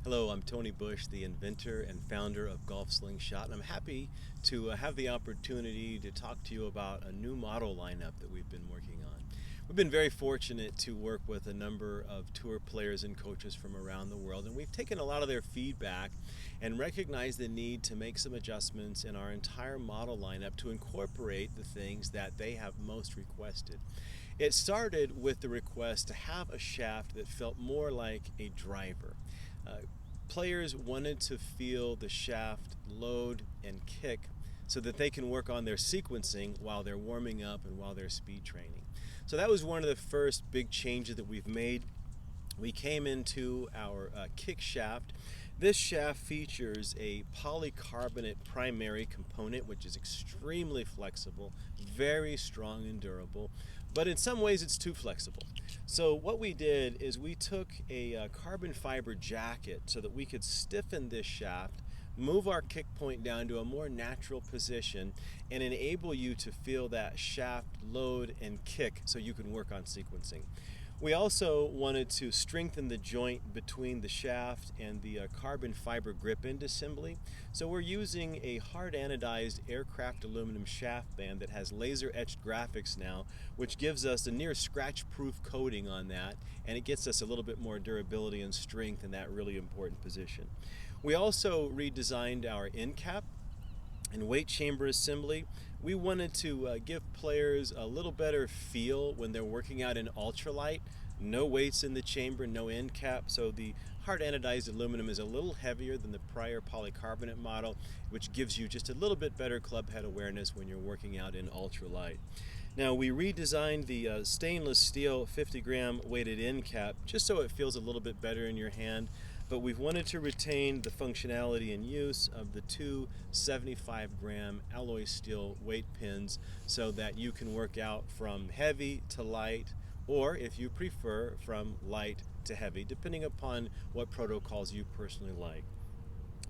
Hello, I'm Tony Bush, the inventor and founder of Golf SlingShot, and I'm happy to have the opportunity to talk to you about a new model lineup that we've been working on. We've been very fortunate to work with a number of tour players and coaches from around the world, and we've taken a lot of their feedback and recognized the need to make some adjustments in our entire model lineup to incorporate the things that they have most requested. It started with the request to have a shaft that felt more like a driver. Players wanted to feel the shaft load and kick so that they can work on their sequencing while they're warming up and while they're speed training. So that was one of the first big changes that we've made. We came into our kick shaft. This shaft features a polycarbonate primary component, which is extremely flexible, very strong and durable, but in some ways it's too flexible. So what we did is we took a carbon fiber jacket so that we could stiffen this shaft, move our kick point down to a more natural position, and enable you to feel that shaft load and kick so you can work on sequencing. We also wanted to strengthen the joint between the shaft and the carbon fiber grip end assembly. So we're using a hard anodized aircraft aluminum shaft band that has laser etched graphics now, which gives us a near scratch proof coating on that, and it gets us a little bit more durability and strength in that really important position. We also redesigned our end cap and weight chamber assembly. We wanted to give players a little better feel when they're working out in ultralight. No weights in the chamber, no end cap, so the hard anodized aluminum is a little heavier than the prior polycarbonate model, which gives you just a little bit better club head awareness when you're working out in ultralight. Now, we redesigned the stainless steel 50-gram weighted end cap just so it feels a little bit better in your hand, but we've wanted to retain the functionality and use of the two 75-gram alloy steel weight pins so that you can work out from heavy to light, or if you prefer, from light to heavy, depending upon what protocols you personally like.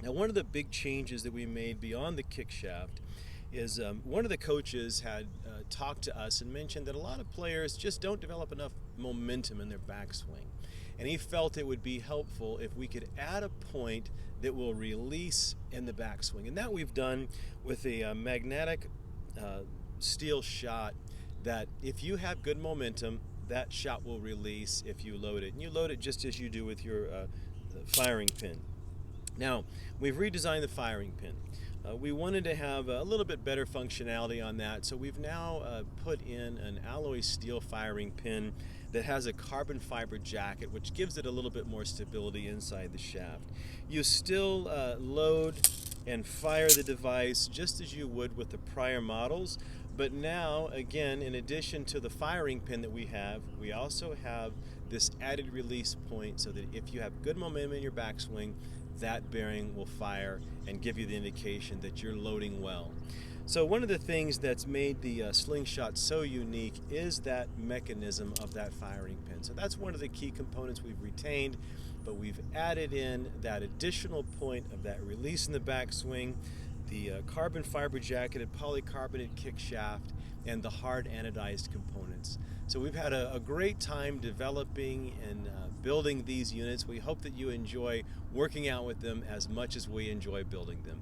Now, one of the big changes that we made beyond the kick shaft is one of the coaches had talked to us and mentioned that a lot of players just don't develop enough momentum in their backswing. And he felt it would be helpful if we could add a point that will release in the backswing. And that we've done with a magnetic steel shot that if you have good momentum, that shot will release if you load it. And you load it just as you do with your firing pin. Now, we've redesigned the firing pin. We wanted to have a little bit better functionality on that, so we've now put in an alloy steel firing pin that has a carbon fiber jacket, which gives it a little bit more stability inside the shaft. You still load and fire the device just as you would with the prior models, but now, again, in addition to the firing pin that we also have this added release point so that if you have good momentum in your backswing, that bearing will fire and give you the indication that you're loading well. So one of the things that's made the SlingShot so unique is that mechanism of that firing pin. So that's one of the key components we've retained, but we've added in that additional point of that release in the backswing, the carbon fiber jacketed polycarbonate kick shaft, and the hard anodized components. So we've had a great time developing and building these units. We hope that you enjoy working out with them as much as we enjoy building them.